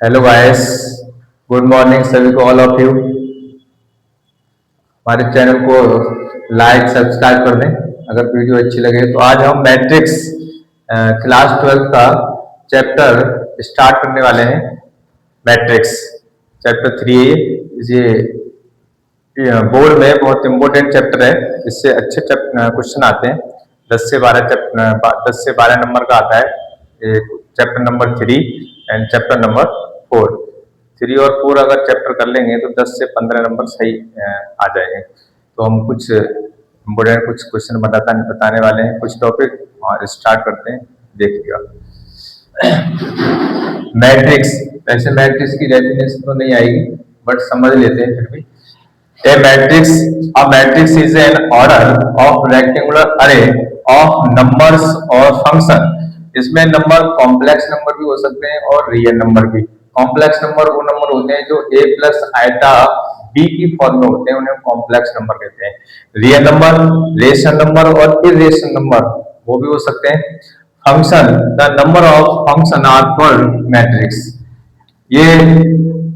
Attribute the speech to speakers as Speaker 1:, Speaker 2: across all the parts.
Speaker 1: Hello guys, good morning सभी को, all of you. हमारे चैनल को लाइक सब्सक्राइब कर दें अगर वीडियो अच्छी लगे तो। आज हम मैट्रिक्स क्लास 12 का चैप्टर स्टार्ट करने वाले हैं। मैट्रिक्स चैप्टर 3 है ये बोर्ड में बहुत इंपॉर्टेंट चैप्टर है। इससे अच्छे क्वेश्चन आते हैं। 10 से 12 नंबर का आता है chapter number 3 and chapter number 4। 3 और 4 अगर चैप्टर कर लेंगे तो 10 से 15 नंबर सही आ जाएंगे। तो हम कुछ इम्पोर्टेंट कुछ क्वेश्चन बताने वाले हैं, कुछ टॉपिक, और स्टार्ट करते हैं। देखिएगा मैट्रिक्स। वैसे मैट्रिक्स की डेफिनेशन तो नहीं आएगी बट समझ लेते हैं फिर भी। A matrix is an order of rectangular array of numbers or function। इसमें नंबर कॉम्प्लेक्स नंबर भी हो सकते हैं और रियल नंबर भी। कॉम्प्लेक्स नंबर वो नंबर होते हैं जो a प्लस आयता b की फॉर्म में होते हैं, उन्हें कॉम्प्लेक्स नंबर कहते हैं। रियल नंबर, रेशनल नंबर और इरेशनल नंबर वो भी हो सकते हैं। Function, the number of function are called matrix. ये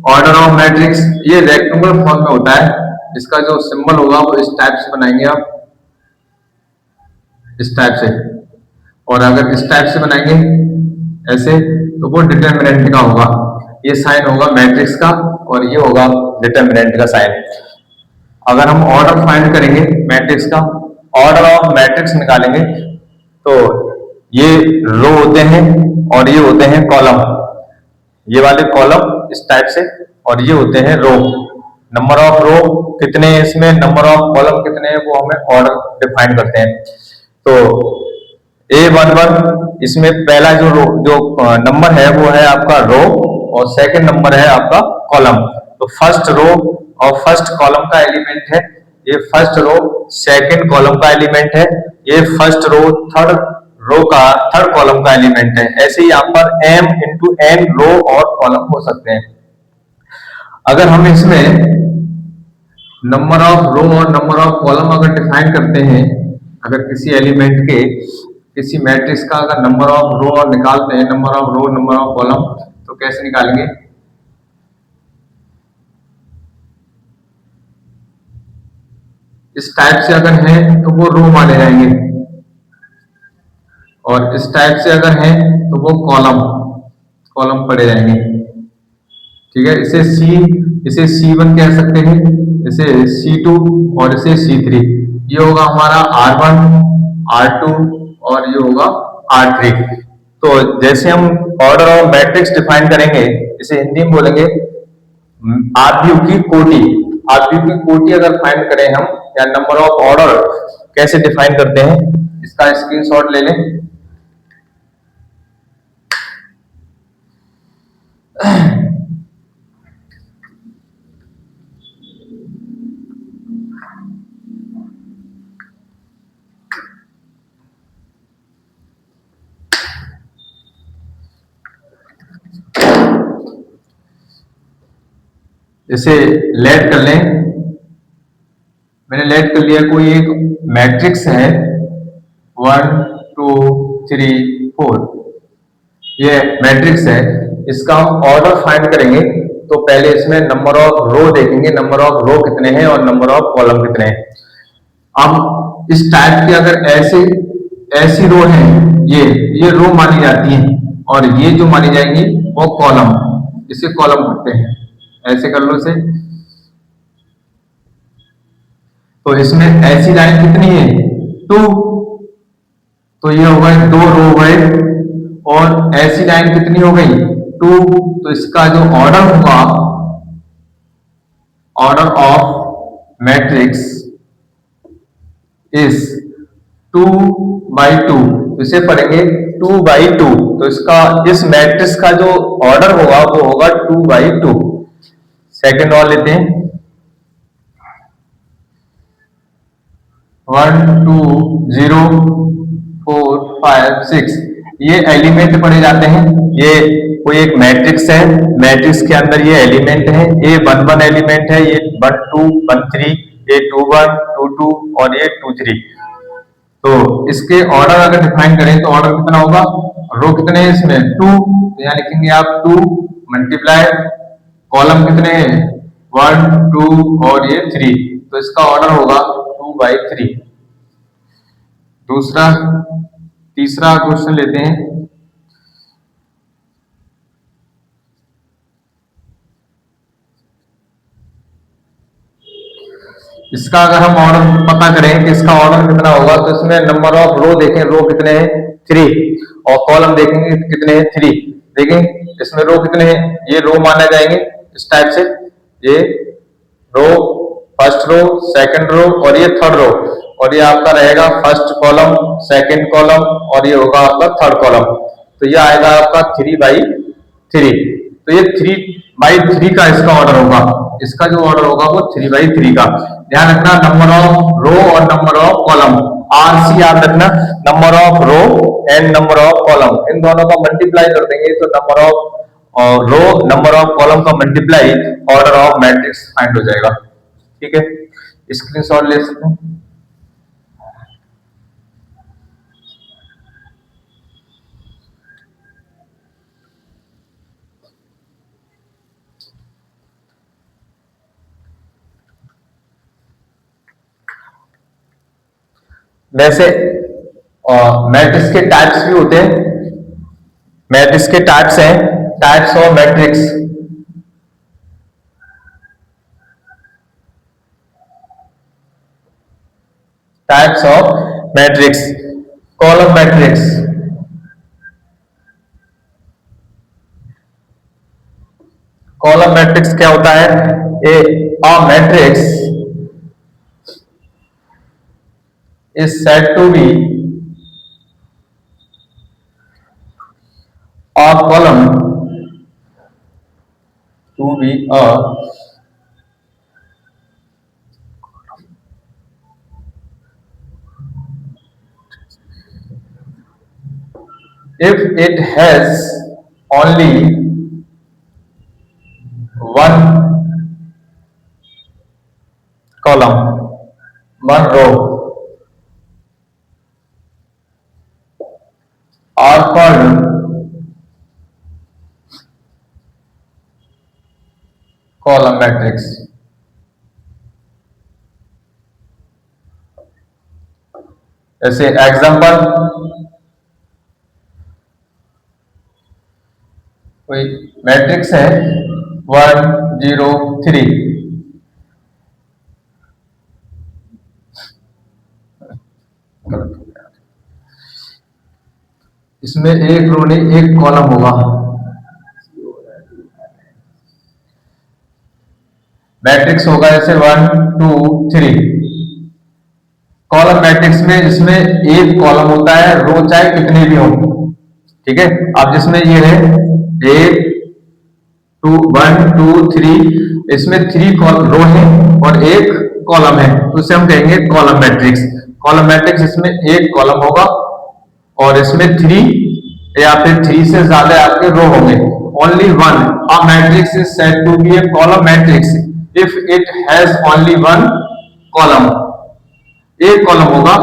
Speaker 1: ऑर्डर ऑफ मैट्रिक्स ये रेक्टेंगुलर फॉर्म में होता है। इसका जो सिंबल होगा वो इस टाइप से बनाएंगे आप, इस टाइप से। और अगर इस टाइप से बनाएंगे ऐसे तो वो डिटरमिनेंट का होगा। ये साइन होगा मैट्रिक्स का और ये होगा डिटरमिनेंट का साइन। अगर हम ऑर्डर फाइंड करेंगे मैट्रिक्स का, ऑर्डर ऑफ मैट्रिक्स निकालेंगे तो ये रो होते हैं और ये होते हैं कॉलम। ये वाले कॉलम इस टाइप से और ये होते हैं रो। नंबर ऑफ रो कितने हैं इसमें, नंबर ऑफ कॉलम कितने हैं, वो हमें ऑर्डर डिफाइन करते हैं। तो A11 इसमें पहला जो नंबर है वो है आपका रो और सेकंड नंबर है आपका कॉलम। तो फर्स्ट रो और फर्स्ट कॉलम का एलिमेंट है ये, फर्स्ट रो सेकंड कॉलम का एलिमेंट है ये, फर्स्ट रो थर्ड रो का थर्ड कॉलम का एलिमेंट है। ऐसे ही यहाँ पर m इंटू n रो और कॉलम हो सकते हैं। अगर हम इसमें नंबर ऑफ रो और नंबर ऑफ कॉलम अगर डिफाइन करते हैं, अगर किसी एलिमेंट के किसी मैट्रिक्स का अगर नंबर ऑफ रो और निकालते हैं, number of row number of column, तो कैसे निकालेंगे? इस टाइप से अगर है तो वो रो माने जाएंगे और इस टाइप से अगर है तो वो कॉलम कॉलम पड़े जाएंगे। ठीक है, इसे C1 कह सकते हैं, इसे C2 और इसे C3। ये होगा हमारा R1, R2 और ये होगा R3। तो जैसे हम ऑर्डर ऑफ मैट्रिक्स डिफाइन करेंगे, इसे हिंदी में बोलेंगे आव्यूह की कोटि। आव्यूह की कोटि अगर फाइंड करें हम, या नंबर ऑफ ऑर्डर कैसे डिफाइन करते हैं, इसका स्क्रीनशॉट ले लें। इसे लेट कर लें। मैंने लेट कर लिया। कोई एक मैट्रिक्स है 1 2 3 4, ये मैट्रिक्स है। इसका हम ऑर्डर फाइंड करेंगे तो पहले इसमें नंबर ऑफ रो देखेंगे, नंबर ऑफ रो कितने हैं और नंबर ऑफ कॉलम कितने हैं। अब इस टाइप की अगर ऐसी रो है, ये रो मानी जाती है और ये जो मानी जाएंगी वो कॉलम, इसे कॉलम कहते हैं। ऐसे कर लो इसे। तो इसमें ऐसी लाइन कितनी है? 2, तो ये हो गए 2 रो हो गए। और ऐसी लाइन कितनी हो गई? 2, तो इसका जो ऑर्डर होगा, ऑर्डर ऑफ मैट्रिक्स इज 2/2। इसे पढ़ेंगे 2/2। तो इसका इस मैट्रिक्स का जो ऑर्डर होगा वो होगा 2/2। सेकेंड और लेते हैं। 1 2 0 4 5 6, ये एलिमेंट पढ़े जाते हैं। ये कोई एक मैट्रिक्स है, मैट्रिक्स के अंदर ये एलिमेंट है। A11 एलिमेंट है, ये 1 2 1 3, A21 2 2 और ये 2 3। तो इसके ऑर्डर अगर डिफाइन करें तो ऑर्डर कितना होगा? रो कितने हैं इसमें? 2, तो यहाँ लिखेंगे आप 2 मल्टीप्लाई कॉलम कितने हैं, 1 2 और ये 3, तो इसका ऑर्डर होगा 2/3। दूसरा तीसरा क्वेश्चन लेते हैं। इसका अगर हम ऑर्डर पता करें कि इसका ऑर्डर कितना होगा, तो इसमें नंबर ऑफ रो देखें, रो कितने हैं 3, और कॉलम देखेंगे कितने हैं 3। देखें इसमें रो कितने हैं, ये रो माने जाएंगे इस टाइप से, ये रो, फर्स्ट रो, सेकंड रो और ये थर्ड रो, और ये आपका रहेगा फर्स्ट कॉलम, सेकंड कॉलम और ये होगा आपका थर्ड कॉलम। तो ये आएगा आपका 3/3। तो ये 3/3 का इसका ऑर्डर होगा, इसका जो ऑर्डर होगा वो 3/3 का। ध्यान रखना नंबर ऑफ रो और नंबर ऑफ कॉलम, RC याद रखना, number of row and number of column, इन दोनों का मल्टीप्लाई कर देंगे तो number of row number of column का multiply order of matrix find हो जाएगा। ठीक है, स्क्रीनशॉट ले सकते हैं। वैसे मैट्रिक्स के टाइप्स भी होते हैं, मैट्रिक्स के टाइप्स हैं, types of matrix. Types of matrix, column matrix, column matrix क्या होता है, a matrix is said to be a column to be a if it has only one column, one row, are called column matrix। ऐसे example, कोई matrix है 1 0 3, इसमें एक रो नहीं एक कॉलम होगा, मैट्रिक्स होगा जैसे 1 2 3। कॉलम मैट्रिक्स में इसमें एक कॉलम होता है, रो चाहे कितने भी हो। ठीक है, अब जिसमें ये है 1 2 3, इसमें 3 रो है और एक कॉलम है, तो उसे हम कहेंगे कॉलम मैट्रिक्स। कॉलम मैट्रिक्स इसमें एक कॉलम होगा और इसमें 3 या फिर 3 से ज्यादा आपके रो होंगे। Only one, a matrix is said to be a column matrix if it has only one column, एक कॉलम होगा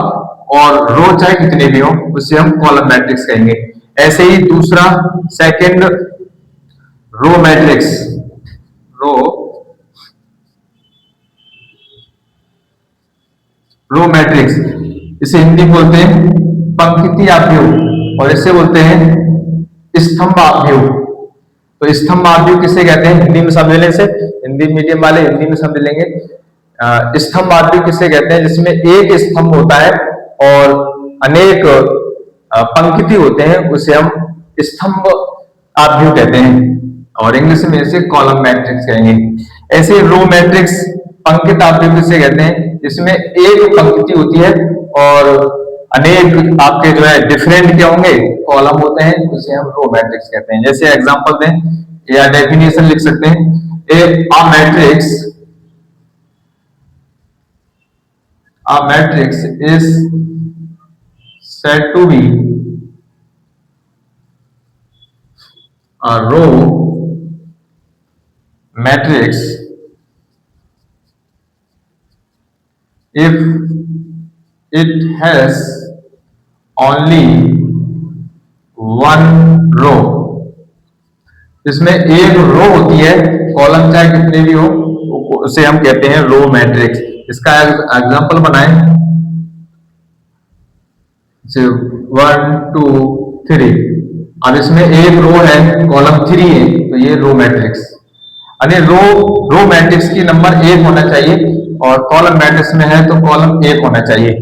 Speaker 1: और रो चाहे कितने भी हो, उसे हम कॉलम मैट्रिक्स कहेंगे। ऐसे ही दूसरा सेकंड रो मैट्रिक्स, रो रो मैट्रिक्स, इसे हिंदी बोलते हैं पंक्ति आव्यूह और इसे बोलते हैं स्तंभ आव्यूह। तो स्तंभ आव्यूह किसे कहते हैं, हिंदी में समझ लेने से, हिंदी मीडियम वाले हिंदी में समझ लेंगे। स्तंभ आव्यूह किसे कहते हैं, जिसमें एक स्तंभ होता है और अनेक पंक्ति होते हैं, उसे हम स्तंभ आव्यूह कहते हैं और इंग्लिश में इसे कॉलम मैट्रिक्स कहेंगे। ऐसे रो मैट्रिक्स पंक्ति आव्यूह किसे कहते हैं, जिसमें एक पंक्ति होती है और अनेक आपके जो है डिफरेंट क्या होंगे कॉलम होते हैं, उसे हम रो मैट्रिक्स कहते हैं। जैसे एग्जांपल दें या डेफिनेशन लिख सकते हैं, a matrix is said to be a row matrix if it has only one row इसमें एक रो होती है, कॉलम चाहे कितने भी हो, उसे हम कहते हैं रो मैट्रिक्स। इसका एग्जांपल बनाएं, 1 2 3। अब इसमें एक रो है, कॉलम 3 है, तो ये रो मैट्रिक्स, यानी रो मैट्रिक्स की नंबर 1 होना चाहिए, और कॉलम मैट्रिक्स में है तो कॉलम 1 होना चाहिए,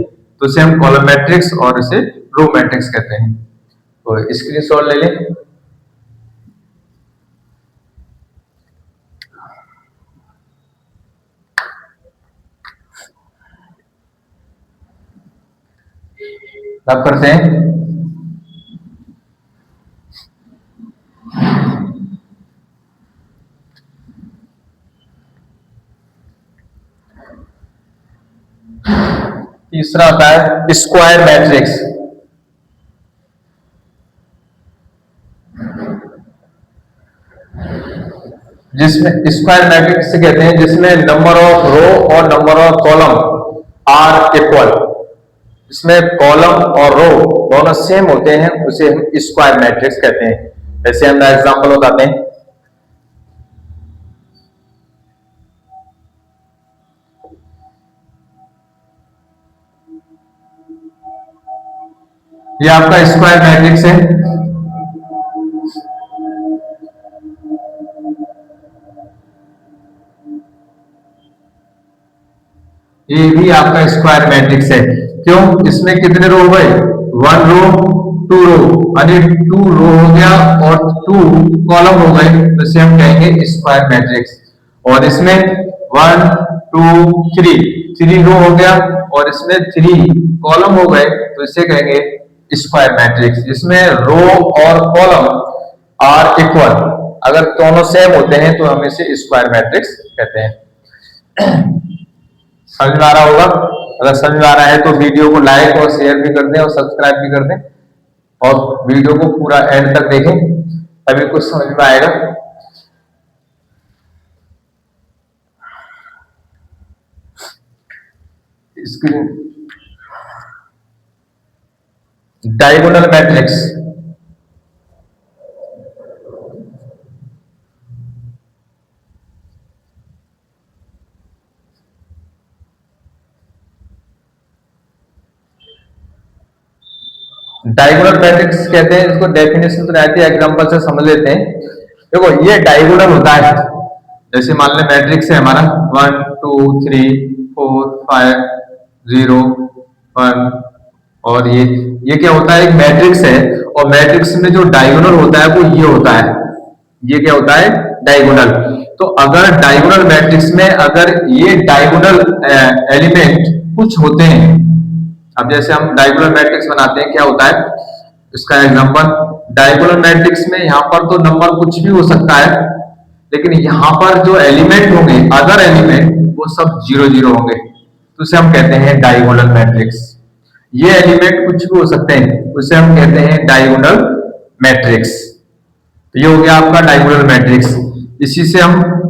Speaker 1: तो इसे हम कॉलम मैट्रिक्स और इसे रो मैट्रिक्स कहते हैं। तो स्क्रीनशॉट ले लें। अब करते हैं तीसरा आता है स्क्वायर मैट्रिक्स, जिसमें स्क्वायर मैट्रिक्स से कहते हैं जिसमें नंबर ऑफ रो और number of column are equal. इसमें कॉलम और रो दोनों सेम होते हैं, उसे हम स्क्वायर मैट्रिक्स कहते हैं। जैसे हम एग्जांपल बताते हैं, ये आपका स्क्वायर मैट्रिक्स है। ये भी आपका स्क्वायर मैट्रिक्स है। क्यों? इसमें कितने रो हो गए? 1 रो 2 रो, यानी 2 रो हो गया और 2 कॉलम हो गए, तो इसे हम कहेंगे स्क्वायर मैट्रिक्स। और इसमें 1 2 3 रो हो गया और इसमें 3 कॉलम हो गए, तो इसे कहेंगे स्क्वायर मैट्रिक्स। इसमें रो और कॉलम आर इक्वल, अगर दोनों सेम होते हैं तो हम इसे स्क्वायर मैट्रिक्स कहते हैं। समझ में आ रहा होगा? अगर समझ में आ रहा है तो वीडियो को लाइक और शेयर भी कर दें और सब्सक्राइब भी कर दें, और वीडियो को पूरा एंड तक देखें, तभी कुछ समझ में आएगा। Screen diagonal matrix, diagonal matrix कहते हैं इसको। डेफिनेशन तो रहती है, एग्जांपल से समझ लेते हैं। देखो, ये डायगोनल होता है, जैसे मान लें मैट्रिक्स है हमारा 1 2 3 4 5 0 1, और ये क्या होता है? एक मैट्रिक्स है, और मैट्रिक्स में जो डायगोनल होता है वो ये होता है। ये क्या होता है? डायगोनल। तो अगर डायगोनल मैट्रिक्स में अगर ये डायगोनल एलिमेंट कुछ होते हैं, अब जैसे हम डायगोनल मैट्रिक्स बनाते हैं, क्या होता है इसका एग्जांपल? डायगोनल मैट्रिक्स में यहाँ पर तो नंबर कुछ भी हो सकता है, लेकिन यहाँ पर जो एलिमेंट होंगे, अदर एलिमेंट, वो सब 0 0 होंगे, तो उसे हम कहते हैं डायगोनल मैट्रिक्स। ये एलिमेंट कुछ भी हो सकते हैं, उसे हम कहते हैं डायगोनल मैट्रिक्स। तो ये हो गया आपका डायगोनल मैट्रिक्स। इसी से हम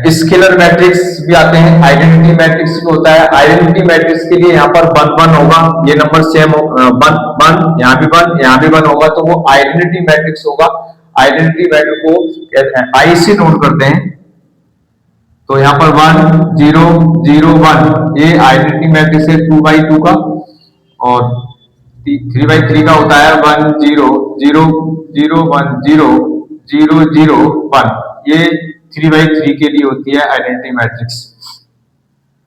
Speaker 1: स्केलर मैट्रिक्स भी आते हैं, आइडेंटिटी मैट्रिक्स भी होता है। आइडेंटिटी मैट्रिक्स के लिए यहाँ पर 1 1 होगा, ये नंबर सेम हो, 1 1, यहाँ भी 1, यहाँ भी 1 होगा, तो वो आइडेंटिटी मैट्रिक्स होगा। आइडेंटिटी मैट्रिक्स को आई से नोट करते हैं, तो यहाँ पर 1 0 0 1, ये आइडेंटिटी मैट्रिक्स है 2 by 2 का, और 3 by 3 का होता है 1 0 0 0 1 0 0 0 1, ये 3 by 3 के लिए होती है आइडेंटिटी मैट्रिक्स।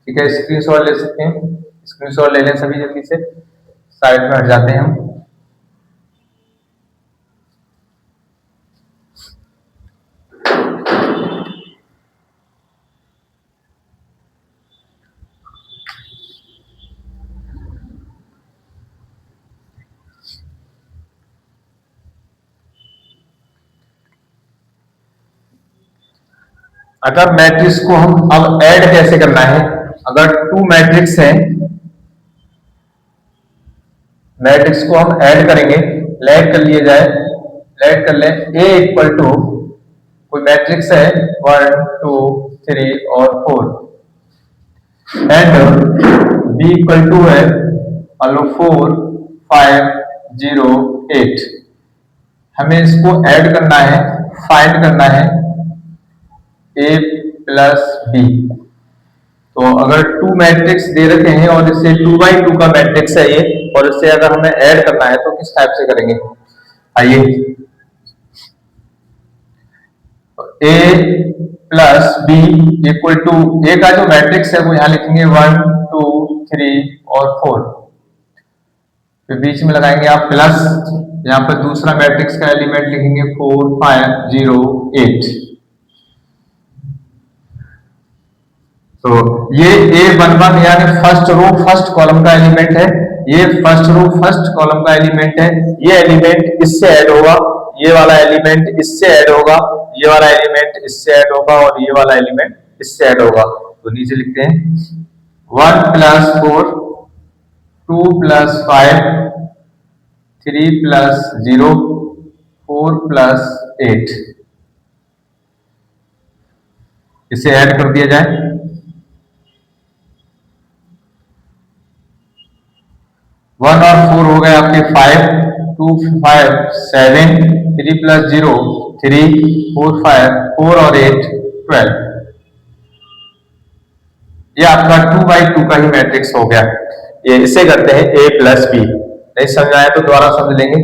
Speaker 1: ठीक है, स्क्रीनशॉट ले सकते हैं, स्क्रीनशॉट ले लें सभी जल्दी से, साइड में हट जाते हैं हम। अगर मैट्रिक्स को हम अब ऐड कैसे करना है? अगर 2 मैट्रिक्स है, मैट्रिक्स को हम ऐड करेंगे, लेट कर लिए जाए, लेट कर लें A इक्वल टू कोई मैट्रिक्स है 1 2 3 और 4, एंड B इक्वल टू है 4 5 0 8। हमें इसको ऐड करना है फाइंड करना है ए प्लस बी। तो अगर टू मैट्रिक्स दे रखे हैं और इससे 2x2 का मैट्रिक्स है ये, और इससे अगर हमें ऐड करना है तो किस टाइप से करेंगे, आइए। ए प्लस बी इक्वल टू, ए का जो मैट्रिक्स है वो यहां लिखेंगे 1 2 3 और 4, फिर बीच में लगाएंगे आप प्लस, यहाँ पर दूसरा मैट्रिक्स का एलिमेंट लिखेंगे 4 5 0 8। तो ये A11 यानी फर्स्ट रो फर्स्ट कॉलम का एलिमेंट है, ये फर्स्ट रो फर्स्ट कॉलम का एलिमेंट है। ये एलिमेंट इससे ऐड होगा, ये वाला एलिमेंट इससे ऐड होगा, ये वाला एलिमेंट इससे ऐड होगा और ये वाला एलिमेंट इससे ऐड होगा। तो नीचे लिखते हैं 1 प्लस 4 2 प्लस 5 3 प्लस 0 4 प्लस 8। इसे ऐड कर दिया जाए, 1 और 4 हो गए आपके 5 2 5 7 3 प्लस 0 3 4 5 4 और 8 12। ये आपका 2x2 का ही मैट्रिक्स हो गया। ये इसे करते हैं a प्लस बी। नहीं समझ आया तो दोबारा समझ लेंगे।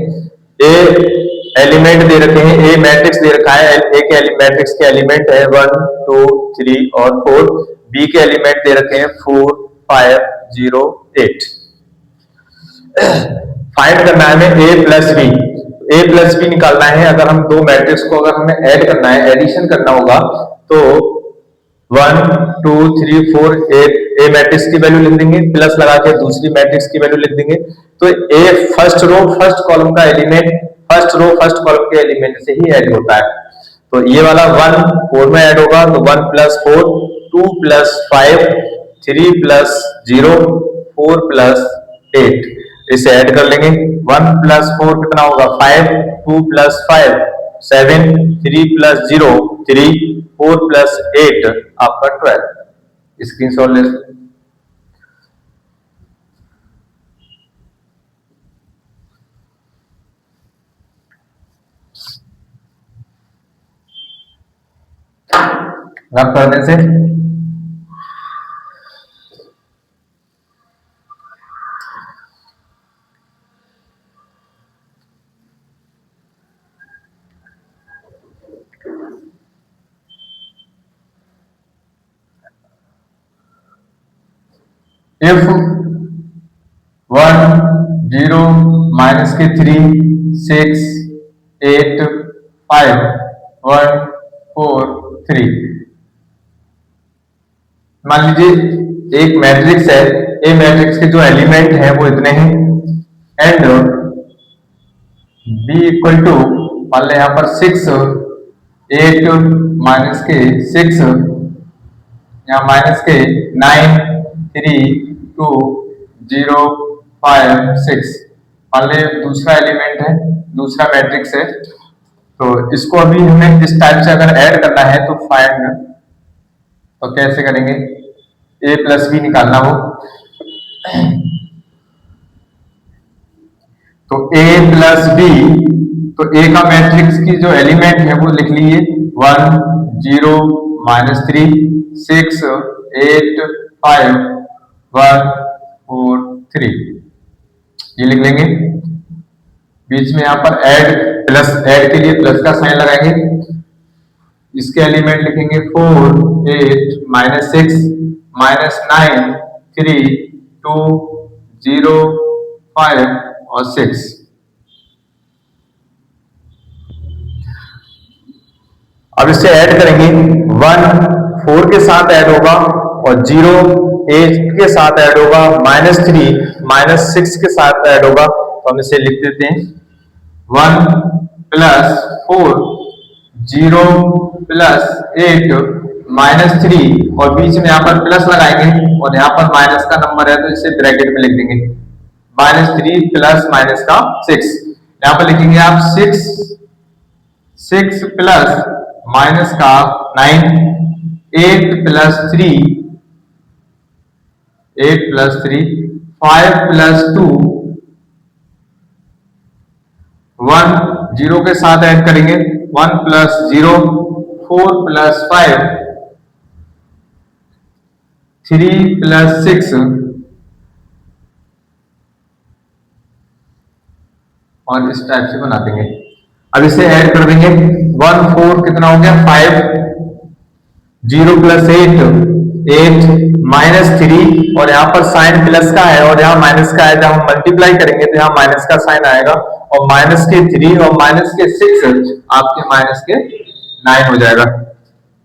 Speaker 1: ए एलिमेंट दे रखे हैं, ए मैट्रिक्स दे रखा है, ए के मैट्रिक्स के एलिमेंट है 1 2 3 और 4, बी के एलिमेंट दे रखे हैं 4 5 0 8। फाइंड करना है हमें ए प्लस बी, ए प्लस बी निकालना है। अगर हम दो मैट्रिक्स को अगर हमें ऐड करना है, एडिशन करना होगा, तो 1 2 3 4 ए मैट्रिक्स की वैल्यू लिख देंगे, प्लस लगा के दूसरी मैट्रिक्स की वैल्यू लिख देंगे। तो a first row first column का element first row first column के एलिमेंट से ही ऐड होता है। तो ये वाला 1 4 में ऐड होगा, तो 1 प्लस 4 2 प्लस 5 3 प्लस 0 4 प्लस 8। इसे ऐड कर लेंगे, 1 प्लस 4 कितना होगा 5 2 प्लस 5 7 3 प्लस 0 3 4 प्लस 8 आपका 12। स्क्रीनशॉट ले। रब करने से इफ 1 0 माइनस के 3 6 8 5 1 4 3। मान लीजिए एक मैट्रिक्स है, ए मैट्रिक्स के जो एलिमेंट है वो इतने हैं, एंड बी इक्वल टू मान लें यहां पर 6 8 माइनस के 6 यहाँ माइनस के 9 3 2 0 5 6। मान लें दूसरा एलिमेंट है, दूसरा मैट्रिक्स है, तो इसको अभी हमें इस टाइप से अगर ऐड करना है तो फाइंड, तो कैसे करेंगे, ए प्लस बी निकालना हो, तो ए प्लस बी, तो ए का मैट्रिक्स की जो एलिमेंट है वो लिख लीजिए 1 0 माइनस 3 6 8 5 1 4 3। ये लिख लेंगे, बीच में यहां पर ऐड प्लस, ऐड के लिए प्लस का साइन लगाएंगे। इसके एलिमेंट लिखेंगे 4 8 माइनस 6 माइनस 9 3 2 0 5 और 6। अब इसे ऐड करेंगे, 1 4 के साथ ऐड होगा और 0 8 के साथ ऐड होगा, माइनस 3 माइनस 6 के साथ ऐड होगा। तो हम इसे लिख देते हैं 1 प्लस 4 0 प्लस 8 माइनस 3 और बीच में यहाँ पर प्लस लगाएंगे और यहाँ पर माइनस का नंबर है तो इसे ब्रैकेट में लिख देंगे, माइनस 3 प्लस माइनस का 6। यहाँ पर लिखेंगे आप 6 प्लस माइनस का 9 8 प्लस 3 5 प्लस 2 1 0 के साथ ऐड करेंगे 1 प्लस 0, 4 प्लस 5, 3 प्लस 6 और इस टाइप से बना देंगे। अब इसे ऐड कर देंगे, 1 4 कितना हो गया 5, 0 प्लस 8 8 माइनस 3 और यहाँ पर साइन प्लस का है और यहाँ माइनस का है। जब हम मल्टीप्लाई करेंगे तो यहाँ माइनस का साइन आएगा और माइनस के 3 और माइनस के 6 आपके माइनस के 9 हो जाएगा।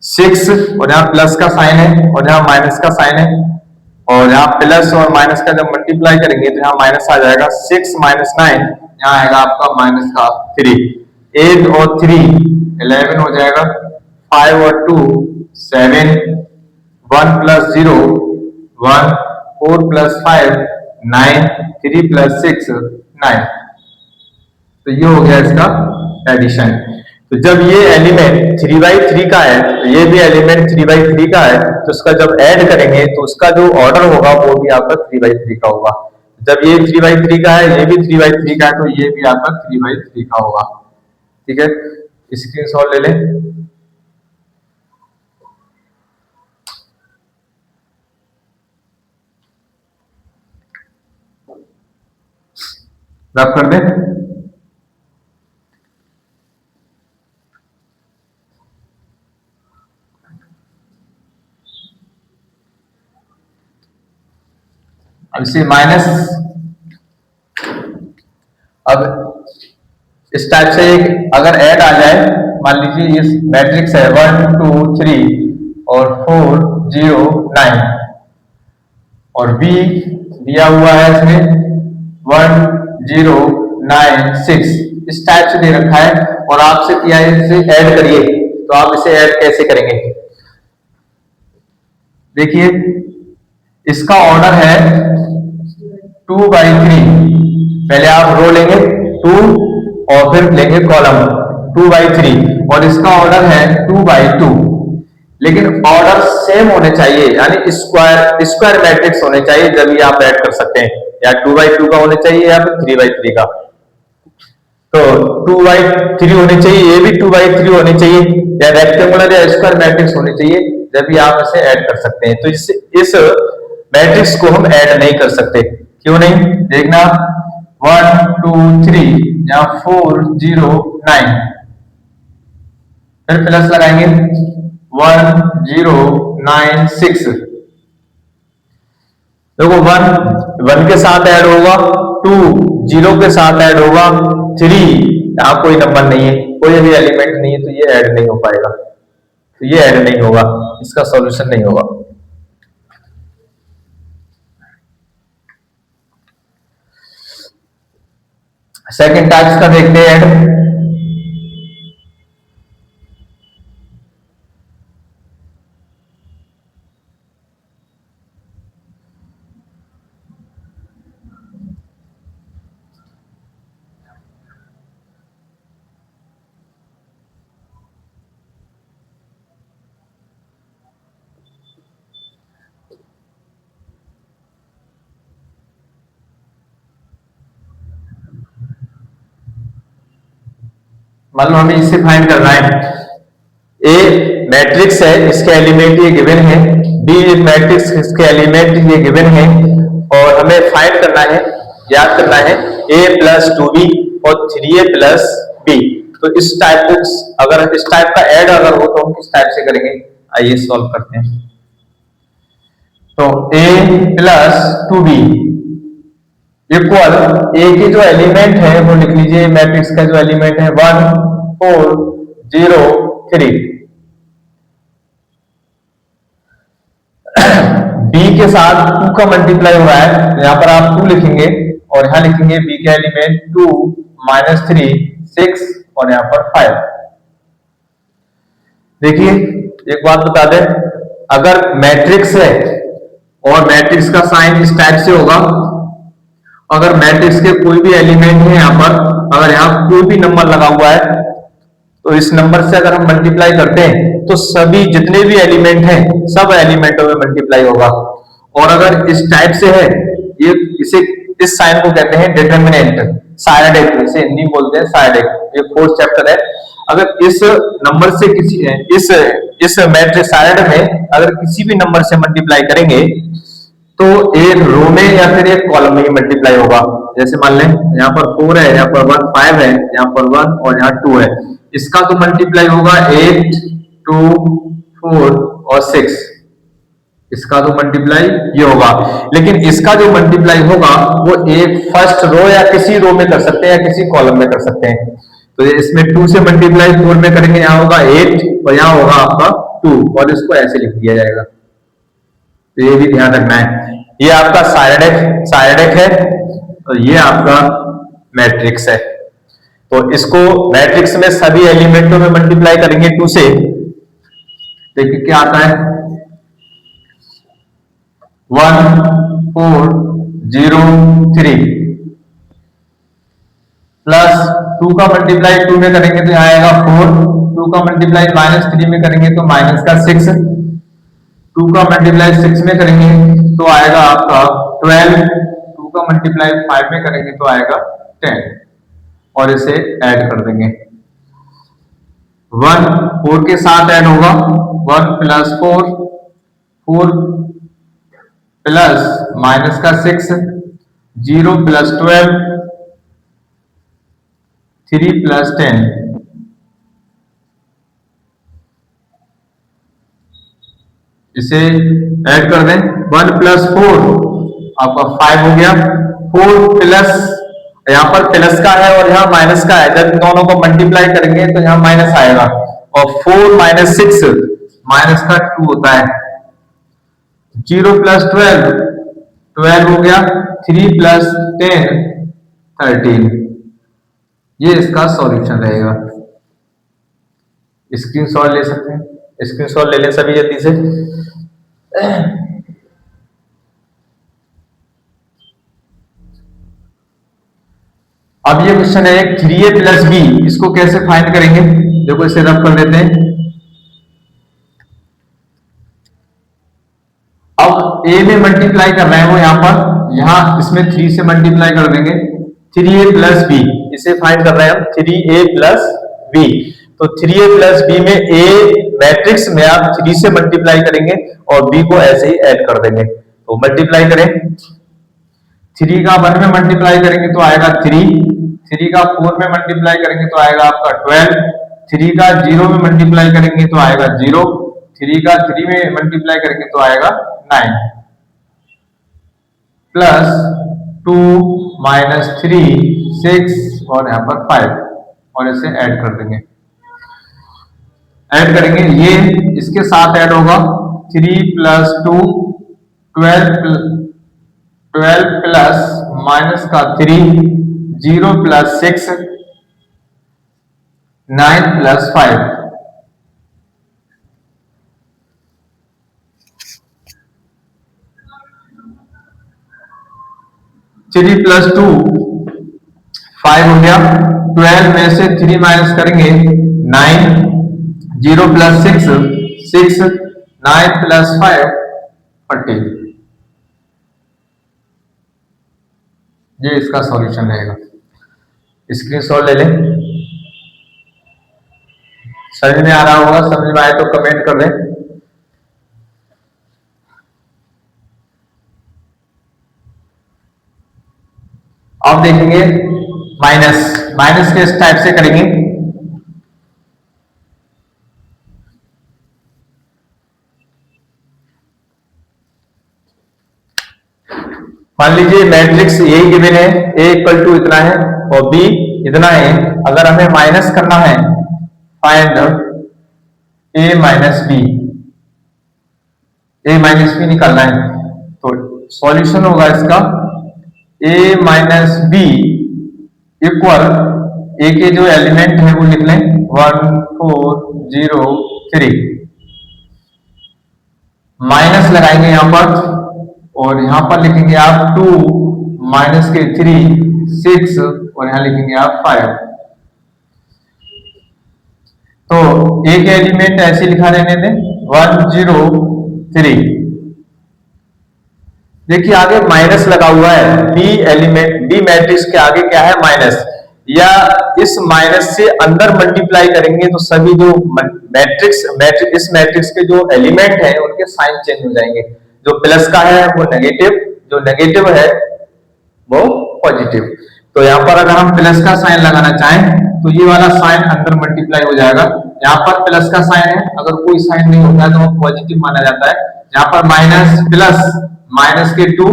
Speaker 1: 6 और यहाँ प्लस का साइन है और यहाँ माइनस का साइन है और यहाँ प्लस और माइनस का जब मल्टीप्लाई करेंगे तो यहाँ माइनस आ जाएगा। 6 माइनस 9 यहाँ आएगा आपका माइनस का 3। 8 और 3 11 हो जाएगा। 5 और 2 7, 1 प्लस 0 1, 4 प्लस 5 9, 3 प्लस 6 9। तो ये हो गया इसका एडिशन। तो जब ये एलिमेंट 3/3 का है तो ये भी एलिमेंट 3/3 का है, तो उसका जब ऐड करेंगे तो उसका जो ऑर्डर होगा वो भी आपका 3/3 का होगा। जब ये 3/3 का है, ये भी 3/3 का है, तो ये भी आपका 3/3 का होगा। ठीक है, स्क्रीनशॉट ले लें। रब कर दें। अब इसे माइनस, अब इस टाइप से अगर ऐड आ जाए, मान लीजिए इस मैट्रिक्स है 1 2 3 और 4 0 9 और बी दिया हुआ है इसमें 1 0 9 6 इस टाइप से दे रखा है और आपसे किया है इसे ऐड करिए, तो आप इसे ऐड कैसे करेंगे? देखिए इसका ऑर्डर है 2/3। पहले आप रो लेंगे 2 और फिर लेंगे कॉलम 2/3 और इसका ऑर्डर है 2/2। लेकिन ऑर्डर सेम होने चाहिए, यानी स्क्वायर मैट्रिक्स होने चाहिए, जब भी आप ऐड कर सकते हैं। या 2/2 का होने चाहिए या फिर 3/3 का। तो 2/3 होने चाहिए, ये भी 2/3 होने चाहिए, या रेक्टेंगुलर या स्क्वायर मैट्रिक्स होने चाहिए, जब भी आप इसे ऐड कर सकते हैं। तो इस मैट्रिक्स को हम ऐड नहीं कर सकते। क्यों नहीं? देखना 1 2 3 या 4 0 9, फिर प्लस लगाएंगे 1 0 9 6। देखो 1 के साथ ऐड होगा, 2 0 के साथ ऐड होगा, 3 यहाँ कोई नंबर नहीं है, कोई भी एलिमेंट नहीं है, तो ये ऐड नहीं हो पाएगा। तो ये ऐड नहीं होगा, इसका सॉल्यूशन नहीं होगा। सेकंड टाइप्स का देखते हैं ऐड। मान लो हमें इससे फाइंड करना है, ए मैट्रिक्स है, इसके एलिमेंट ये गिवन है, बी मैट्रिक्स, इसके एलिमेंट ये गिवन है, और हमें फाइंड करना है, याद करना है a प्लस 2b और 3a प्लस b। तो इस टाइप को, अगर इस टाइप का ऐड अगर हो तो हम किस टाइप से करेंगे? आइए सॉल्व करते हैं। तो a प्लस 2b इक्वल ए की जो एलिमेंट है वो लिख लीजिए, मैट्रिक्स का जो एलिमेंट है 1 4 0 3। बी के साथ 2 का मल्टीप्लाई हो रहा है, यहां पर आप 2 लिखेंगे और यहां लिखेंगे बी का एलिमेंट 2 -3 6 और यहां पर 5। देखिए एक बात बता दें, अगर मैट्रिक्स है और मैट्रिक्स का साइन इस टाइप से होगा, अगर मैट्रिक्स के कोई भी एलिमेंट है यहाँ पर, अगर यहाँ कोई भी नंबर लगा हुआ है तो इस नंबर से अगर हम मल्टीप्लाई करते हैं तो सभी जितने भी एलिमेंट हैं सब एलिमेंटों में मल्टीप्लाई होगा। और अगर इस टाइप से है, ये इसे इस साइन को कहते हैं डिटरमिनेंट, साइडेड, इसे हिंदी बोलते हैं साइडेड। ये 4th चैप्टर है, अगर इस नंबर से किसी इस मैट्रिक्स आयड में अगर किसी भी नंबर से मल्टीप्लाई करेंगे तो एक रो में या फिर एक कॉलम में ही मल्टीप्लाई होगा। जैसे मान लें यहाँ पर 4 है, यहाँ पर 1 5 है, यहाँ पर 1 और यहाँ 2 है, इसका तो मल्टीप्लाई होगा 8 2 4 और 6, इसका तो मल्टीप्लाई ये होगा। लेकिन इसका जो मल्टीप्लाई होगा वो एक फर्स्ट रो या किसी रो में कर सकते हैं या किसी कॉलम में कर सकते हैं। तो इसमें 2 से मल्टीप्लाई 4 में करेंगे, यहाँ होगा 8 और यहाँ होगा आपका 2 और इसको ऐसे लिख दिया जाएगा। तो ये भी ध्यान रखना है। ये आपका साइरेडेक है और ये आपका मैट्रिक्स है। तो इसको मैट्रिक्स में सभी एलिमेंटों में मल्टीप्लाई करेंगे 2 से, देखिए क्या आता है 1 4 0 3 प्लस 2 का मल्टीप्लाई 2 में करेंगे तो यहाँ आएगा 4, 2 का मल्टीप्लाई -3 में करेंगे तो माइनस का 6, 2 का मल्टीप्लाई 6 में करेंगे तो आएगा आपका 12, 2 का मल्टीप्लाई 5 में करेंगे तो आएगा 10 और इसे ऐड कर देंगे। 1 4 के साथ ऐड होगा, 1 प्लस 4 4 प्लस माइनस का 6 0 प्लस 12 3 प्लस 10, इसे ऐड कर दें। 1 प्लस 4 आपका 5 हो गया, 4 प्लस यहाँ पर प्लस का है और यहाँ माइनस का है, जब दोनों को मल्टीप्लाई करेंगे तो यहाँ माइनस आएगा और 4 माइनस 6 माइनस का 2 होता है। 0 प्लस 12 हो गया, 3 प्लस 10 13, ये इसका सॉल्यूशन रहेगा। स्क्रीनशॉट ले सकते हैं, स्क्रीनशॉट ले लें सभी जल्दी से। अब ये क्वेश्चन है 3a प्लस b, इसको कैसे फाइंड करेंगे, देखो इसे रब कर देते हैं। अब a में मल्टीप्लाई कर रहे हैं वो यहाँ इसमें 3 से मल्टीप्लाई कर देंगे, 3a प्लस b, इसे फाइंड कर रहे हैं हम 3a प्लस b। तो 3a प्लस b में a मैट्रिक्स में आप 3 से मल्टीप्लाई करेंगे और b को ऐसे ही ऐड कर देंगे। तो मल्टीप्लाई करें, 3 का 1 में मल्टीप्लाई करेंगे तो आएगा 3, 3 का 4 में मल्टीप्लाई करेंगे तो आएगा आपका 12, 3 का 0 में मल्टीप्लाई करेंगे तो आएगा 0, 3 का 3 में मल्टीप्लाई करेंगे तो आएगा 9 प्लस 2 माइनस 3 6 और यहाँ पर 5 और इसे ऐड कर देंगे। ऐड करेंगे, ये इसके साथ ऐड होगा 3 प्लस 2 12 प्लस माइनस का 3 0 प्लस 6 9 प्लस 5, थ्री प्लस 2 5 हो गया, 12 में से 3 माइनस करेंगे 9, 0 प्लस 6 9 प्लस 5 40, ये इसका सॉल्यूशन रहेगा। स्क्रीनशॉट ले लें, समझ में आ रहा होगा, समझ में आए तो कमेंट कर दें। अब देखेंगे माइनस के इस टाइप से करेंगे। मान लीजिए मैट्रिक्स यही गिवन है, a इक्वल टू इतना है और b इतना है। अगर हमें माइनस करना है, find a minus b, a minus b निकालना है, तो सॉल्यूशन होगा इसका a minus b equal a के जो एलिमेंट है वो लिख लें 1 4 0 3, माइनस लगाएंगे यहां पर और यहां पर लिखेंगे आप 2 माइनस के 3 6 और यहां लिखेंगे आप 5। तो a के एलिमेंट ऐसे लिखा रहने दें 1 0 3। देखिए आगे माइनस लगा हुआ है, बी एलिमेंट बी मैट्रिक्स के आगे क्या है माइनस, या इस माइनस से अंदर मल्टीप्लाई करेंगे तो सभी जो इस मैट्रिक्स के जो एलिमेंट है उनके साइन चेंज हो जाएंगे। जो प्लस का है वो नेगेटिव, जो नेगेटिव है वो पॉजिटिव। तो यहाँ पर अगर हम प्लस का साइन लगाना चाहें तो ये वाला साइन अंदर मल्टीप्लाई हो जाएगा। यहाँ पर प्लस का साइन है, अगर कोई साइन नहीं होता है तो वो पॉजिटिव माना जाता है। यहाँ पर माइनस प्लस, माइनस के 2,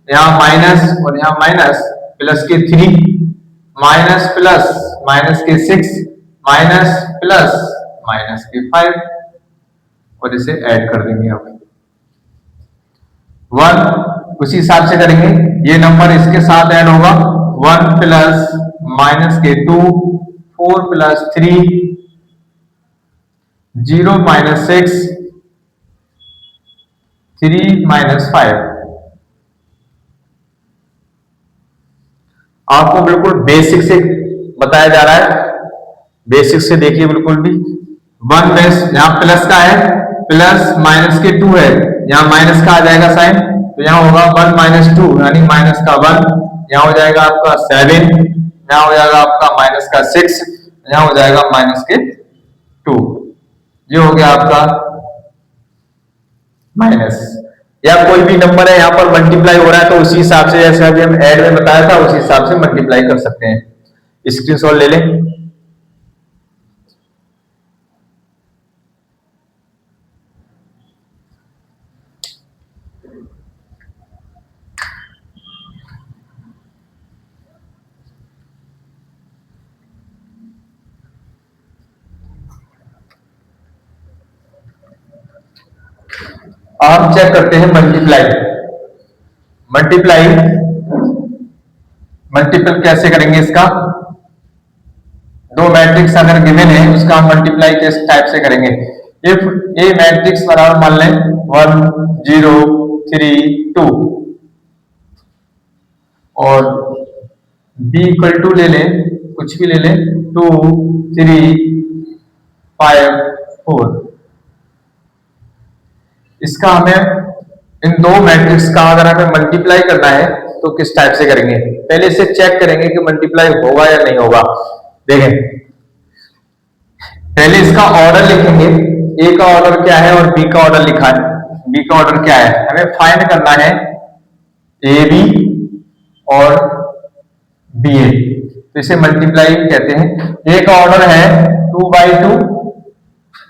Speaker 1: यहाँ माइनस और यहाँ माइनस, प्लस के 3, माइनस प्लस माइनस के 6, माइनस प्लस माइनस के 5 और इसे ऐड कर देंगे आप 1। उसी हिसाब से करेंगे, ये नंबर इसके साथ ऐड होगा 1 प्लस माइनस के 2, 4 प्लस 3, 0 माइनस 6, 3 माइनस 5। आपको बिल्कुल बेसिक से बताया जा रहा है, बेसिक से देखिए बिल्कुल भी। 1 बेस, यहाँ प्लस का है, प्लस माइनस के 2 है, यहाँ माइनस का आ जाएगा साइन, तो यहाँ होगा 1 माइनस 2 यानी माइनस का 1, यहाँ हो जाएगा आपका 7, यहाँ हो जाएगा आपका माइनस का 6, यहाँ हो जाएगा माइनस के 2। ये हो गया आपका माइनस। या कोई भी नंबर है यहाँ पर मल्टीप्लाई हो रहा है तो उसी हिसाब से, जैसे अभी हम ऐड में बताया था, उसी हिसाब से मल्टीप्लाई कर सकते हैं। स्क्रीनशॉट ले लें। हम चेक करते हैं मल्टीप्लाई। मल्टीप्लाई मल्टीपल कैसे करेंगे इसका? दो मैट्रिक्स अगर गिवन है उसका हम मल्टीप्लाई किस टाइप से करेंगे? इफ ए मैट्रिक्स बराबर मान लें 1 0 3 2 और बी इक्वल टू ले लें, कुछ भी ले लें 2 3 5 4। इसका हमें इन दो मैट्रिक्स का अगर हमें मल्टीप्लाई करना है तो किस टाइप से करेंगे? पहले इसे चेक करेंगे कि मल्टीप्लाई होगा या नहीं होगा। देखें, पहले इसका ऑर्डर लिखेंगे, ए का ऑर्डर क्या है और बी का ऑर्डर लिखा है। बी का ऑर्डर क्या है? हमें फाइंड करना है ए बी और बी ए, तो इसे मल्टीप्लाई कहते हैं। ए का ऑर्डर है 2/2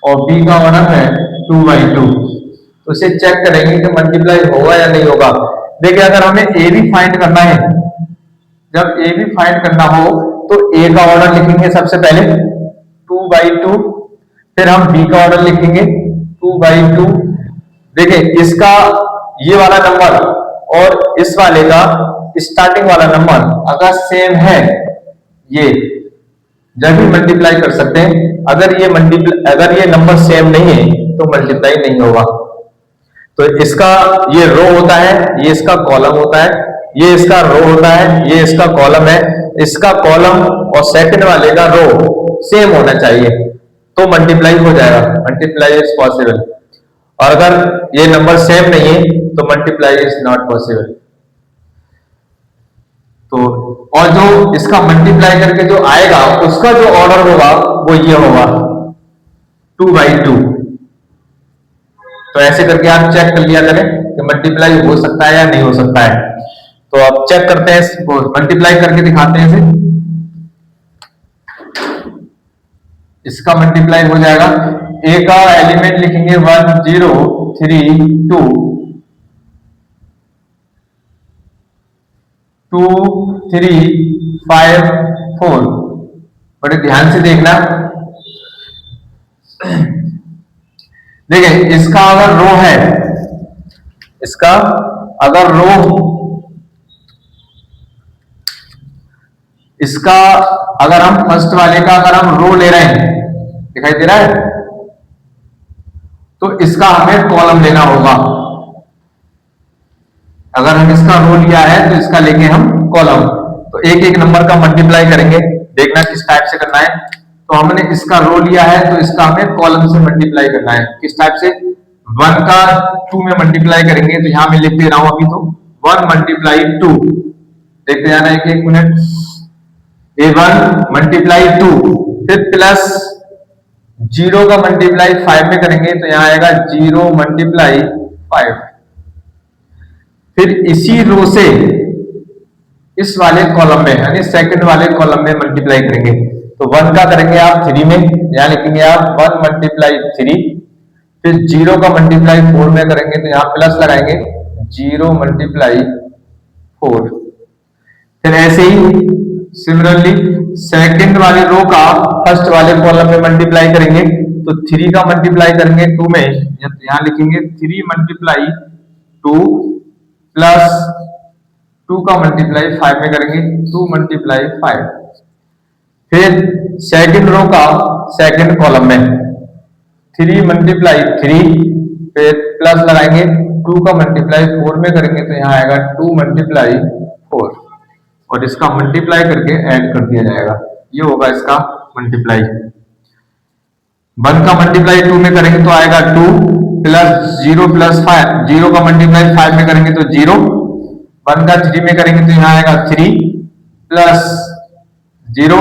Speaker 1: और बी का ऑर्डर है 2/2, तो इसे चेक करेंगे कि मल्टीप्लाई होगा या नहीं होगा। देखिए, अगर हमें ए बी फाइंड करना है, जब ए बी फाइंड करना हो तो ए का ऑर्डर लिखेंगे सबसे पहले 2/2, फिर हम बी का ऑर्डर लिखेंगे 2/2। देखिए, इसका ये वाला नंबर और इस वाले का स्टार्टिंग वाला नंबर अगर सेम है, ये जब भी मल्टीप्लाई कर सकते हैं। अगर ये नंबर सेम नहीं है तो मल्टीप्लाई नहीं होगा। तो इसका ये रो होता है, ये इसका कॉलम होता है, ये इसका रो होता है, ये इसका कॉलम है। इसका कॉलम और सेकंड वाले का रो सेम होना चाहिए तो मल्टीप्लाई हो जाएगा। Multiply is possible. और अगर ये नंबर सेम नहीं है तो मल्टीप्लाई इज नॉट पॉसिबल। तो और जो इसका मल्टीप्लाई करके जो आएगा उसका जो ऑर्डर होगा वो ये होगा 2/2। तो ऐसे करके आप चेक कर लिया करें कि मल्टीप्लाई हो सकता है या नहीं हो सकता है। तो अब चेक करते हैं, मल्टीप्लाई करके दिखाते हैं इसे। इसका मल्टीप्लाई हो जाएगा, ए का एलिमेंट लिखेंगे 1 0 3 2 2 3 5 4। बड़े ध्यान से देखना। देखिए, इसका अगर रो है, इसका अगर रो, इसका अगर हम फर्स्ट वाले का अगर हम रो ले रहे हैं, दिखाई दे रहा है, तो इसका हमें कॉलम लेना होगा। अगर हम इसका रो लिया है तो इसका लेंगे हम कॉलम। तो एक एक नंबर का मल्टीप्लाई करेंगे, देखना किस टाइप से करना है। तो हमने इसका रो लिया है तो इसका हमें कॉलम से मल्टीप्लाई करना है। किस टाइप से? 1 का 2 में मल्टीप्लाई करेंगे, तो यहां मैं लिख दे रहा हूं अभी। तो 1 × 2 देखते जाना एक मिनट। A1 मल्टीप्लाई 2, फिर प्लस 0 का मल्टीप्लाई 5 में करेंगे तो यहाँ आएगा 0 मल्टीप्लाई 5। फिर इसी रो से इस वाले कॉलम में यानी सेकंड वाले कॉलम में मल्टीप्लाई करेंगे तो 1 का करेंगे आप 3 में, यहाँ लिखेंगे आप 1 मल्टीप्लाई 3। फिर 0 का मल्टीप्लाई 4 में करेंगे तो यहाँ प्लस लगाएंगे 0 मल्टीप्लाई 4। फिर ऐसे ही सिमिलरली सेकंड वाले रो का फर्स्ट वाले कॉलम में मल्टीप्लाई करेंगे तो 3 का मल्टीप्लाई करेंगे 2 में, यहाँ लिखेंगे 3 मल्टीप्लाई 2 प्लस 2 का मल्टीप्लाई 5 में करेंगे 2 मल्टीप्लाई 5। फिर सेकंड रो का सेकंड कॉलम में 3 मल्टीप्लाई 3, फिर प्लस लगाएंगे 2 का मल्टीप्लाई 4 में करेंगे तो यहाँ आएगा 2 मल्टीप्लाई 4 और इसका मल्टीप्लाई करके ऐड कर दिया जाएगा। ये होगा इसका मल्टीप्लाई। 1 का मल्टीप्लाई 2 में करेंगे तो आएगा 2 प्लस 0 प्लस 5, 0 का मल्टीप्लाई 5 में करेंगे तो 0, 1 का 3 में करेंगे तो यहाँ आएगा 3 प्लस 0,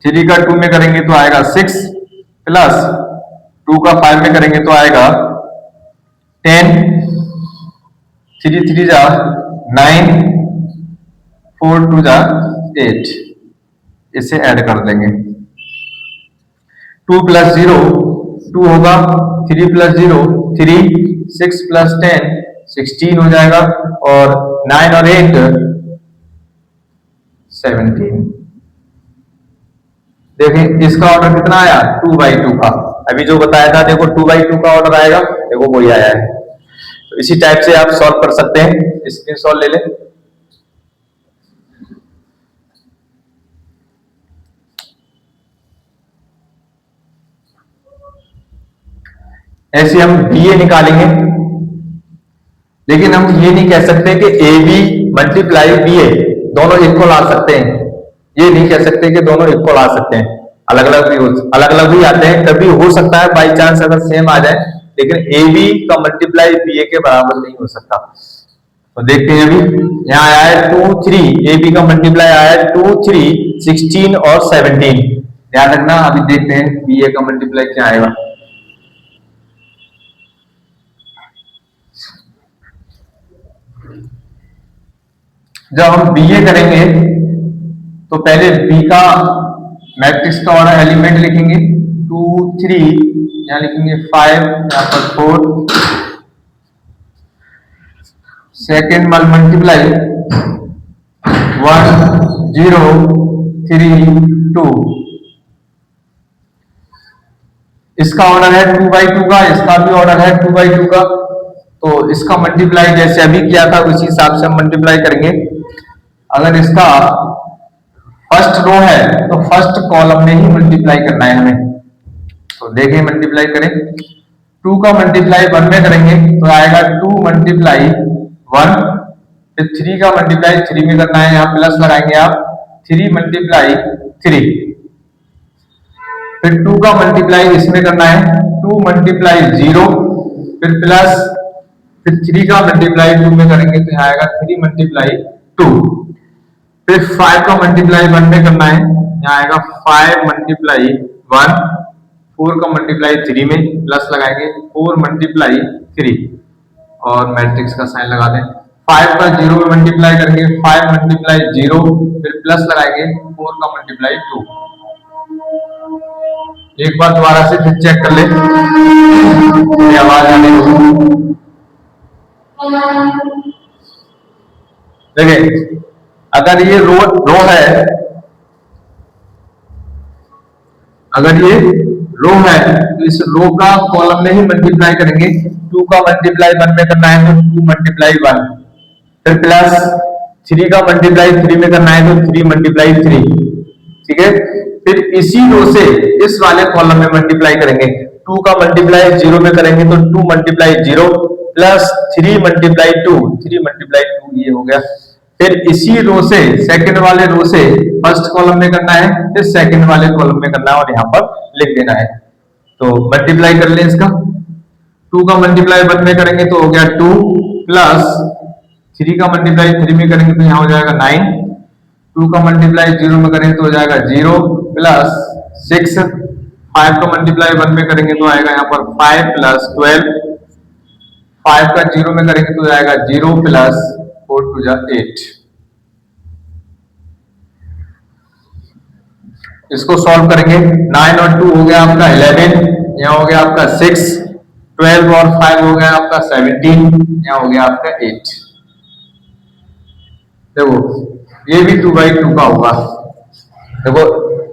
Speaker 1: 3 का 2 में करेंगे तो आएगा 6 प्लस 2 का 5 में करेंगे तो आएगा 10, 3 3 जा 9, 4 2 जा 8। इसे ऐड कर देंगे। 2 प्लस 0 2 होगा, 3 प्लस 0 3, 6 प्लस 10 16 हो जाएगा और 9 और 8 17। देखें इसका ऑर्डर कितना आया 2/2 का। अभी जो बताया था देखो 2/2 का ऑर्डर आएगा, देखो वही आया है। तो इसी टाइप से आप सॉल्व कर सकते हैं। स्क्रीनशॉट ले लें। ऐसे हम BA निकालेंगे, लेकिन हम ये नहीं कह सकते कि AB मल्टीप्लाई BA दोनों इक्वल आ सकते हैं। ये नहीं कह सकते कि दोनों इक्वल आ सकते हैं, अलग अलग भी आते हैं। कभी हो सकता है बाई चांस अगर सेम आ जाए, लेकिन AB का मल्टीप्लाई BA के बराबर नहीं हो सकता। तो देखते हैं अभी यहाँ आया है 2 3, AB का मल्टीप्लाई आया है 2 3 16 और 17। ध्यान रखना। अभी देखते हैं BA का मल्टीप्लाई क्या आएगा। जब हम BA करेंगे तो पहले B का मैट्रिक्स का ऑर्डर एलिमेंट लिखेंगे 2 3, यहाँ लिखेंगे 5, यहाँ पर 4, सेकेंड मल्टीप्लाई 1 0 3 2। इसका ऑर्डर है 2/2 का, इसका भी ऑर्डर है 2/2 का। तो इसका मल्टीप्लाई जैसे अभी किया था उसी हिसाब से हम मल्टीप्लाई करेंगे। अगर इसका फर्स्ट रो है तो फर्स्ट कॉलम में ही मल्टीप्लाई करना है हमें। तो देखें मल्टीप्लाई करें। 2 का मल्टीप्लाई 1 में करेंगे तो आएगा 2 मल्टीप्लाई 1। फिर 3 का मल्टीप्लाई 3 में करना है, यहाँ प्लस लगाएंगे आप 3 मल्टीप्लाई 3। फिर 2 का मल्टीप्लाई इसमें करना है 2 मल्टीप्लाई 0, फिर प्लस, फिर 3 का मल्टीप्लाई 2 में करेंगे तो यहाँ आएगा 3 मल्टीप्लाई 2। फिर 5 का मल्टीप्लाई 1 में करना है, यहाँ आएगा 5 मल्टीप्लाई 1। 4 का मल्टीप्लाई 3 में प्लस लगाएंगे 4 मल्टीप्लाई 3 और मैट्रिक्स का साइन लगा दें। 5 का 0 में मल्टीप्लाई करेंगे 5 मल्टीप्लाई 0, फिर प्लस लगाएंगे 4 का मल्टीप्लाई 2। एक बार दोबारा से फिर चेक कर ले, आवाज आने दो। देखिए अगर ये रो है, अगर ये रो है तो इस रो का कॉलम में ही मल्टीप्लाई करेंगे। 2 का मल्टीप्लाई 1 में करना है तो 2 मल्टीप्लाई 1, फिर प्लस 3 का मल्टीप्लाई 3 में करना है तो 3 मल्टीप्लाई 3। ठीक है। फिर इसी रो से इस वाले कॉलम में मल्टीप्लाई करेंगे। 2 का मल्टीप्लाई 0 में करेंगे तो 2 मल्टीप्लाई 0 प्लस 3 मल्टीप्लाई 2, 3 मल्टीप्लाई 2 ये हो गया। फिर इसी रो से सेकंड वाले रो से फर्स्ट कॉलम में करना है, फिर सेकंड वाले कॉलम में करना है और यहाँ पर लिख देना है। तो मल्टीप्लाई कर लें इसका। 2 का मल्टीप्लाई 1 में करेंगे तो हो गया 2 प्लस 3 का मल्टीप्लाई 3 में करेंगे तो यहाँ हो जाएगा 9, 2 का मल्टीप्लाई 0 में करेंगे तो हो जाएगा 0 प्लस 6, 5 का मल्टीप्लाई 1 में करेंगे तो आएगा यहाँ पर 5 प्लस 12, 5 का 0 में करेंगे तो आएगा 0 प्लस 4 टू जा 8। इसको सॉल्व करेंगे, 9 और 2 हो गया आपका 11, यहाँ हो गया आपका 6, 12 और 5 हो गया आपका 17, यहाँ हो गया आपका 8। देखो ये भी 2/2 का होगा। देखो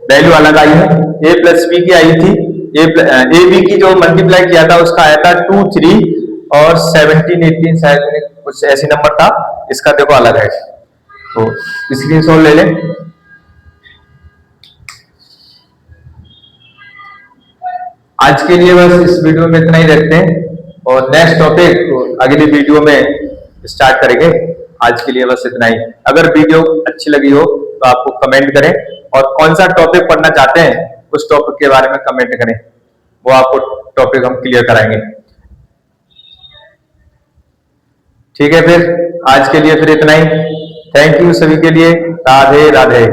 Speaker 1: वैल्यू अलग आई है, a प्लस बी की आई थी, ए बी की जो मल्टीप्लाई किया था उसका आया था 2, 3 और 17, 18 शायद कुछ ऐसी नंबर था, इसका देखो अलग है। तो स्क्रीनशॉट ले लें। आज के लिए बस इस वीडियो में इतना ही रखते हैं और नेक्स्ट टॉपिक अगली वीडियो में स्टार्ट करेंगे। आज के लिए बस इतना ही। अगर वीडियो अच्छी लगी हो तो आपको कमेंट करें और कौन सा टॉपिक पढ़ना चाहते हैं उस टॉपिक के बारे में कमेंट करें, वो आपको टॉपिक हम क्लियर कराएंगे। ठीक है, फिर आज के लिए फिर इतना ही। थैंक यू सभी के लिए। राधे राधे।